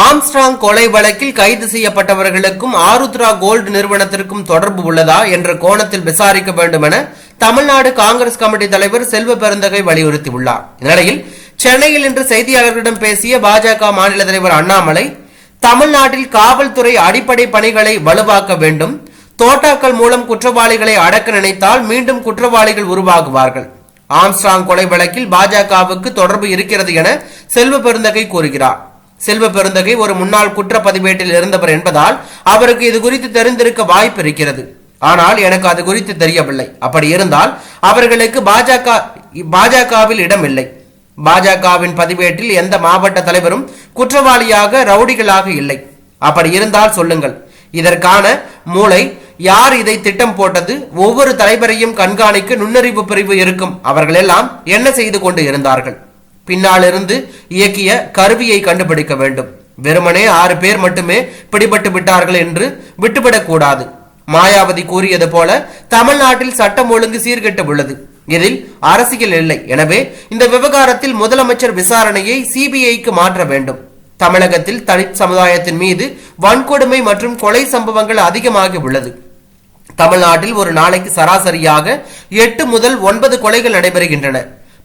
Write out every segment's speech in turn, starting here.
Armstrong கொலை வழக்கில் கைது செய்யப்பட்டவர்களுக்கும் ஆருத்ரா கோல்டு நிறுவனத்திற்கும் தொடர்பு உள்ளதா என்ற கோணத்தில் விசாரிக்க வேண்டும் என தமிழ்நாடு காங்கிரஸ் கமிட்டி தலைவர் செல்வ பெருந்தகை வலியுறுத்தியுள்ளார். இந்நிலையில் சென்னையில் இன்று செய்தியாளர்களிடம் பேசிய பாஜக மாநில தலைவர் அண்ணாமலை, தமிழ்நாட்டில் காவல்துறை அடிப்படை பணிகளை வலுவாக்க வேண்டும், தோட்டாக்கள் மூலம் குற்றவாளிகளை அடக்க நினைத்தால் மீண்டும் குற்றவாளிகள் உருவாகுவார்கள். ஆம்ஸ்ட்ராங் கொலை வழக்கில் பாஜகவுக்கு தொடர்பு இருக்கிறது என செல்வ பெருந்தகை கூறுகிறார். செல்வ பெருந்தகை ஒரு முன்னாள் குற்றப்பதிவேட்டில் இருந்தவர் என்பதால் அவருக்கு இது குறித்து தெரிந்திருக்க வாய்ப்பு இருக்கிறது. ஆனால் எனக்கு அது குறித்து தெரியவில்லை. அப்படி இருந்தால் அவர்களுக்கு பாஜகவில் இடம் இல்லை. பாஜகவின் பதிவேட்டில் எந்த மாவட்ட தலைவரும் குற்றவாளியாக ரவுடிகளாக இல்லை. அப்படி இருந்தால் சொல்லுங்கள். இதற்கான மூளை யார் இதை திட்டம் போட்டது? ஒவ்வொரு தலைவரையும் கண்காணிக்க நுண்ணறிவு பிரிவு இருக்கும். அவர்கள் எல்லாம் என்ன செய்து கொண்டு இருந்தார்கள்? பின்னால் இருந்து இயக்கிய கருவியை கண்டுபிடிக்க வேண்டும். வெறுமனே 6 பேர் மட்டுமே பிடிபட்டு விட்டார்கள் என்று விட்டுவிடக் கூடாது. மாயாவதி கூறியது போல தமிழ்நாட்டில் சட்டம் ஒழுங்கு சீர்கெட்டு உள்ளது. இதில் அரசியல் இல்லை. எனவே இந்த விவகாரத்தில் முதலமைச்சர் விசாரணையை சிபிஐக்கு மாற்ற வேண்டும். தமிழகத்தில் தலித் சமுதாயத்தின் மீது வன்கொடுமை மற்றும் கொலை சம்பவங்கள் அதிகமாகி உள்ளது. தமிழ்நாட்டில் ஒரு நாளைக்கு சராசரியாக 8 முதல் 9 கொலைகள் நடைபெறுகின்றன.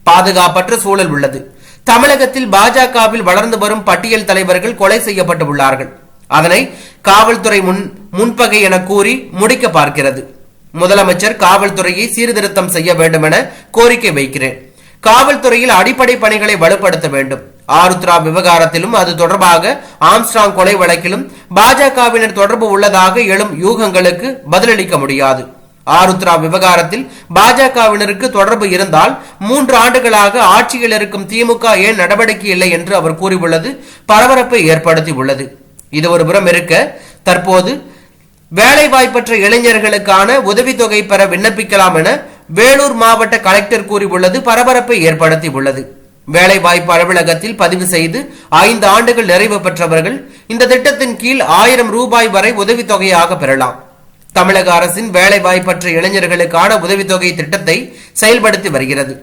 பாதுகாப்பற்ற சூழல் உள்ளது. தமிழகத்தில் பாஜகவில் வளர்ந்து வரும் பட்டியல் தலைவர்கள் கொலை செய்யப்பட்டுள்ளார்கள். அதனை காவல்துறை முன்பகை என கூறி முடிக்க பார்க்கிறது. முதலமைச்சர் காவல்துறையை சீர்திருத்தம் செய்ய வேண்டும் என கோரிக்கை வைக்கிறேன். காவல்துறையில் அடிப்படை பணிகளை வலுப்படுத்த வேண்டும். ஆருத்ரா விவகாரத்திலும் அது தொடர்பாக ஆம்ஸ்ட்ராங் கொலை வழக்கிலும் பாஜகவினர் தொடர்பு உள்ளதாக எழும் யூகங்களுக்கு பதிலளிக்க முடியாது. ஆருத்ரா விவகாரத்தில் பாஜகவினருக்கு தொடர்பு இருந்தால் 3 ஆண்டுகளாக ஆட்சியில் இருக்கும் திமுக ஏன் நடவடிக்கை இல்லை என்று அவர் கூறியுள்ளது பரபரப்பை ஏற்படுத்தி உள்ளது. இது ஒரு புறம் இருக்க, தற்போது வேலைவாய்ப்பற்ற இளைஞர்களுக்கான உதவித்தொகை பெற விண்ணப்பிக்கலாம் என வேலூர் மாவட்ட கலெக்டர் கூறியுள்ளது பரபரப்பை ஏற்படுத்தி உள்ளது. வேலைவாய்ப்பு அலுவலகத்தில் பதிவு செய்து 5 ஆண்டுகள் நிறைவு பெற்றவர்கள் இந்த திட்டத்தின் கீழ் 1000 ரூபாய் வரை உதவித்தொகையாக பெறலாம். தமிழக அரசின் வேலைவாய்ப்பற்ற இளைஞர்களுக்கான உதவித்தொகை திட்டத்தை செயல்படுத்தி வருகிறது.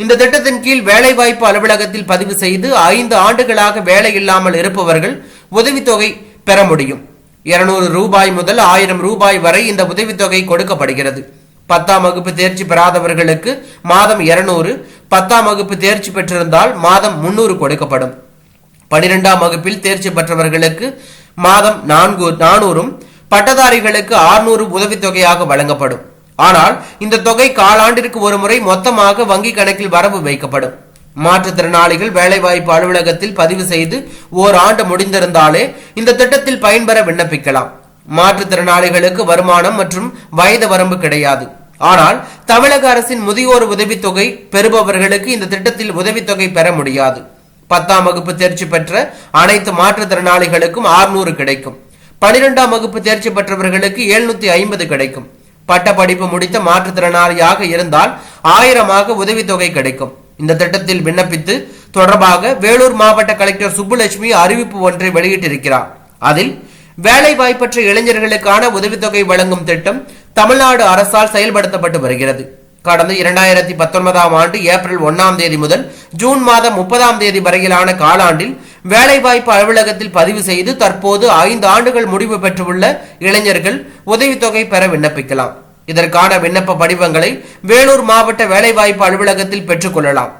இந்த திட்டத்தின் கீழ் வேலைவாய்ப்பு அலுவலகத்தில் பதிவு செய்து 5 ஆண்டுகளாக வேலை இல்லாமல் இருப்பவர்கள் உதவித்தொகை பெற முடியும். 200 ரூபாய் முதல் 1000 ரூபாய் வரை இந்த உதவித்தொகை கொடுக்கப்படுகிறது. 10ஆம் வகுப்பு தேர்ச்சி பெறாதவர்களுக்கு மாதம் 200, 10ஆம் வகுப்பு தேர்ச்சி பெற்றிருந்தால் மாதம் 300 கொடுக்கப்படும். 12ஆம் வகுப்பில் தேர்ச்சி பெற்றவர்களுக்கு மாதம் 400, பட்டதாரிகளுக்கு 600 உதவித்தொகையாக வழங்கப்படும். ஆனால் இந்த தொகை காலாண்டிற்கு ஒரு முறை மொத்தமாக வங்கி கணக்கில் வரவு வைக்கப்படும். மாற்றுத்திறனாளிகள் வேலைவாய்ப்பு அலுவலகத்தில் பதிவு செய்து ஓராண்டு முடிந்திருந்தாலே இந்த திட்டத்தில் பயன்பெற விண்ணப்பிக்கலாம். மாற்றுத்திறனாளிகளுக்கு வருமானம் மற்றும் வயது வரம்பு கிடையாது. ஆனால் தமிழக அரசின் முதியோர் உதவித்தொகை பெறுபவர்களுக்கு இந்த திட்டத்தில் உதவித்தொகை பெற முடியாது. 10ஆம் வகுப்பு தேர்ச்சி பெற்ற அனைத்து மாற்றுத்திறனாளிகளுக்கும் 600 கிடைக்கும். 12ஆம் வகுப்பு தேர்ச்சி பெற்றவர்களுக்கு 750 கிடைக்கும். பட்ட படிப்பு முடித்த மாற்றுத்திறனாளியாக இருந்தால் 1000 உதவித்தொகை கிடைக்கும். இந்த திட்டத்தில் விண்ணப்பித்து தொடர்பாக வேலூர் மாவட்ட கலெக்டர் சுப்புலட்சுமி அறிவிப்பு ஒன்றை வெளியிட்டிருக்கிறார். அதில் வேலைவாய்ப்பற்ற இளைஞர்களுக்கான உதவித்தொகை வழங்கும் திட்டம் தமிழ்நாடு அரசால் செயல்படுத்தப்பட்டு வருகிறது. கடந்த 2019ஆம் ஆண்டு ஏப்ரல் 1ஆம் தேதி முதல் ஜூன் மாதம் 30ஆம் தேதி வரையிலான காலாண்டில் வேலைவாய்ப்பு அலுவலகத்தில் பதிவு செய்து தற்போது 5 ஆண்டுகள் முடிவு பெற்றுள்ள இளைஞர்கள் உதவித்தொகை பெற விண்ணப்பிக்கலாம். இதற்கான விண்ணப்ப படிவங்களை வேலூர் மாவட்ட வேலைவாய்ப்பு அலுவலகத்தில் பெற்றுக் கொள்ளலாம்.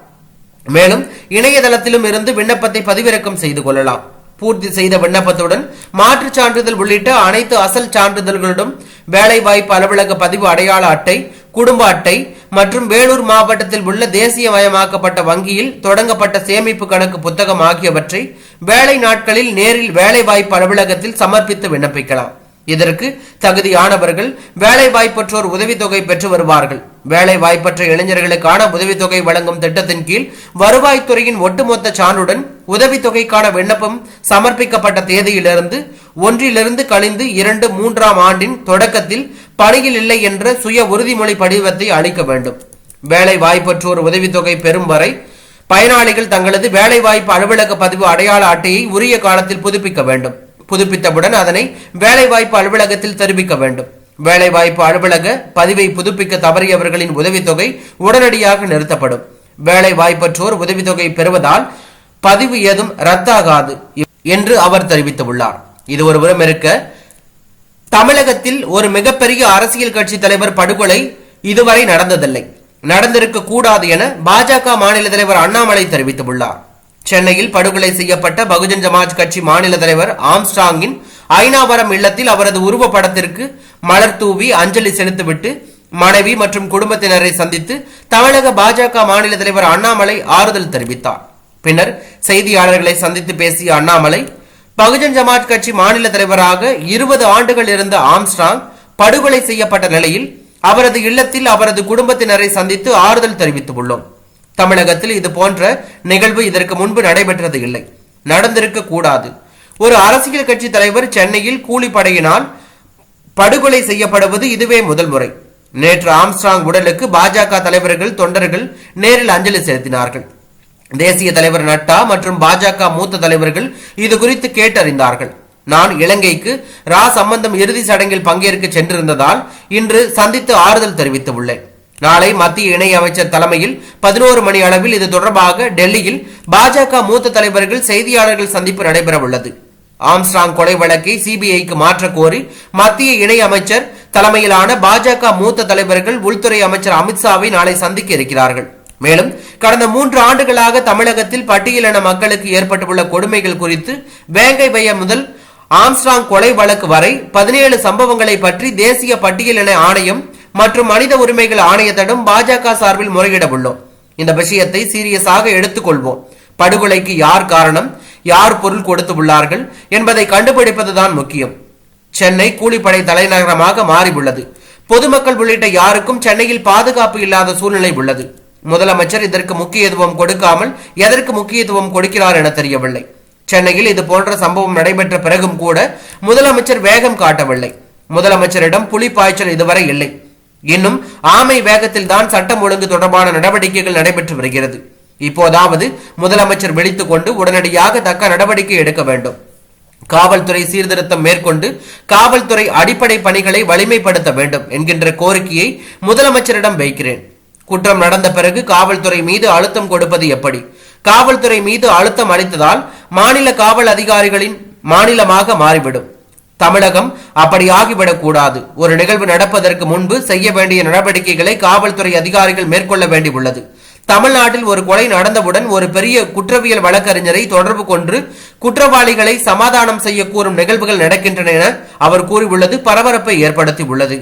மேலும் இணையதளத்திலும் இருந்து விண்ணப்பத்தை பதிவிறக்கம் செய்து கொள்ளலாம். பூர்த்தி செய்த விண்ணப்பத்துடன் மாற்றுச் சான்றிதழ் உள்ளிட்ட அனைத்து அசல் சான்றிதழ்களுடன் வேலைவாய்ப்பு அலுவலக பதிவு அடையாள அட்டை, குடும்ப அட்டை மற்றும் வேலூர் மாவட்டத்தில் உள்ள தேசியமயமாக்கப்பட்ட வங்கியில் தொடங்கப்பட்ட சேமிப்பு கணக்கு புத்தகம் ஆகியவற்றை வேலை நாட்களில் நேரில் வேலைவாய்ப்பு அலுவலகத்தில் சமர்ப்பித்து விண்ணப்பிக்கலாம். இதற்கு தகுதியானவர்கள் வேலைவாய்ப்பற்றோர் உதவித்தொகை பெற்று வருவார்கள். வேலைவாய்ப்பற்ற இளைஞர்களுக்கான உதவித்தொகை வழங்கும் திட்டத்தின் கீழ் வருவாய்த்துறையின் ஒட்டுமொத்த சான்றுடன் உதவித்தொகைக்கான விண்ணப்பம் சமர்ப்பிக்கப்பட்ட தேதியிலிருந்து 1 கழிந்து 2, 3ஆம் ஆண்டின் தொடக்கத்தில் பணியில் இல்லை என்ற சுய உறுதிமொழி படிவத்தை அளிக்க வேண்டும். வேலை வாய்ப்பற்றோர் உதவித்தொகை பெறும் வரை பயனாளிகள் தங்களது வேலைவாய்ப்பு அலுவலக பதிவு அடையாள அட்டையை உரிய காலத்தில் புதுப்பிக்க வேண்டும். புதுப்பித்தவுடன் அதனை வேலைவாய்ப்பு அலுவலகத்தில் தெரிவிக்க வேண்டும். வேலைவாய்ப்பு அலுவலக பதிவை புதுப்பிக்க தவறியவர்களின் உதவித்தொகை உடனடியாக நிறுத்தப்படும். வேலை வாய்ப்பற்றோர் உதவித்தொகை பெறுவதால் பதிவு ஏதும் ரத்தாகாது. என்று அவர் தெரிவித்துள்ளார். இது ஒருபுறம் இருக்க, தமிழகத்தில் ஒரு மிகப்பெரிய அரசியல் கட்சி தலைவர் படுகொலை இதுவரை நடந்ததில்லை, நடந்திருக்க கூடாது என பாஜக மாநில தலைவர் அண்ணாமலை தெரிவித்துள்ளார். சென்னையில் படுகொலை செய்யப்பட்ட பகுஜன் சமாஜ் கட்சி மாநில தலைவர் ஆம்ஸ்ட்ராங்கின் ஐநாவரம் இல்லத்தில் அவரது உருவப்படத்திற்கு மலர் தூவி அஞ்சலி செலுத்திவிட்டு மனைவி மற்றும் குடும்பத்தினரை சந்தித்து தமிழக பாஜக மாநில தலைவர் அண்ணாமலை ஆறுதல் தெரிவித்தார். பின்னர் செய்தியாளர்களை சந்தித்து பேசிய அண்ணாமலை, பகுஜன் சமாஜ் கட்சி மாநில தலைவராக 20 ஆண்டுகள் இருந்த ஆம்ஸ்ட்ராங் படுகொலை செய்யப்பட்ட நிலையில் அவரது இல்லத்தில் அவரது குடும்பத்தினரை சந்தித்து ஆறுதல் தெரிவித்துள்ளோம். தமிழகத்தில் இது போன்ற நிகழ்வு இதற்கு முன்பு நடைபெற்றது இல்லை, நடந்திருக்க கூடாது. ஒரு அரசியல் கட்சி தலைவர் சென்னையில் கூலிப்படையினால் படுகொலை செய்யப்படுவது இதுவே முதல் முறை. நேற்று ஆம்ஸ்ட்ராங் உடலுக்கு பாஜக தலைவர்கள், தொண்டர்கள் நேரில் அஞ்சலி செலுத்தினார்கள். தேசிய தலைவர் நட்டா மற்றும் பாஜக மூத்த தலைவர்கள் இது குறித்து கேட்டறிந்தார்கள். நான் இலங்கைக்கு சம்பந்தம் இறுதி சடங்கில் பங்கேற்க சென்றிருந்ததால் இன்று சந்தித்து ஆறுதல் தெரிவித்துள்ளேன். நாளை மத்திய இணை அமைச்சர் தலைமையில் 11 மணி அளவில் இது தொடர்பாக டெல்லியில் பாஜக மூத்த தலைவர்கள் செய்தியாளர்கள் சந்திப்பு நடைபெற உள்ளது. ஆம்ஸ்ட்ராங் கொலை வழக்கை சிபிஐக்கு மாற்ற கோரி மத்திய இணை அமைச்சர் தலைமையிலான பாஜக மூத்த தலைவர்கள் உள்துறை அமைச்சர் அமித்ஷாவை நாளை சந்திக்க இருக்கிறார்கள். மேலும் கடந்த 3 ஆண்டுகளாக தமிழகத்தில் பட்டியலின மக்களுக்கு ஏற்பட்டுள்ள கொடுமைகள் குறித்து வேங்கை பைய முதல் ஆம்ஸ்ட்ராங் கொலை வழக்கு வரை 17 சம்பவங்களை பற்றி தேசிய பட்டியலின ஆணையம் மற்றும் மனித உரிமைகள் ஆணையத்திடம் பாஜக சார்பில் முறையிட உள்ளோம். இந்த விஷயத்தை சீரியஸாக எடுத்துக்கொள்வோம். படுகொலைக்கு யார் காரணம், யார் பொருள் கொடுத்துள்ளார்கள் என்பதை கண்டுபிடிப்பதுதான் முக்கியம். சென்னை கூலிப்படை தலைநகரமாக மாறியுள்ளது. பொதுமக்கள் உள்ளிட்ட யாருக்கும் சென்னையில் பாதுகாப்பு இல்லாத சூழ்நிலை உள்ளது. முதலமைச்சர் இதற்கு முக்கியத்துவம் கொடுக்காமல் எதற்கு முக்கியத்துவம் கொடுக்கிறார் என தெரியவில்லை. சென்னையில் இது போன்ற சம்பவம் நடைபெற்ற பிறகும் கூட முதலமைச்சர் வேகம் காட்டவில்லை. முதலமைச்சரிடம் புலி பாய்ச்சல் இதுவரை இல்லை. இன்னும் ஆமை வேகத்தில் தான் சட்டம் ஒழுங்கு தொடர்பான நடவடிக்கைகள் நடைபெற்று வருகிறது. இப்போதாவது முதலமைச்சர் விழித்துக் கொண்டு உடனடியாக தக்க நடவடிக்கை எடுக்க வேண்டும். காவல்துறை சீர்திருத்தம் மேற்கொண்டு காவல்துறை அடிப்படை பணிகளை வலிமைப்படுத்த வேண்டும் என்கின்ற கோரிக்கையை முதலமைச்சரிடம் வைக்கிறேன். குற்றம் நடந்த பிறகு காவல்துறை மீது அழுத்தம் கொடுப்பது எப்படி? காவல்துறை மீது அழுத்தம் அளித்ததால் மாநில காவல் அதிகாரிகளின் மாநிலமாக மாறிவிடும். தமிழகம் அப்படி ஆகிவிடக் கூடாது. ஒரு நிகழ்வு நடப்பதற்கு முன்பு செய்ய வேண்டிய நடவடிக்கைகளை காவல்துறை அதிகாரிகள் மேற்கொள்ள வேண்டியுள்ளது. தமிழ்நாட்டில் ஒரு கொலை நடந்தவுடன் ஒரு பெரிய குற்றவியல் வழக்கறிஞரை தொடர்பு கொண்டு குற்றவாளிகளை சமாதானம் செய்ய கூறும் நிகழ்வுகள் நடக்கின்றன என அவர் கூறியுள்ளது பரபரப்பை ஏற்படுத்தி உள்ளது.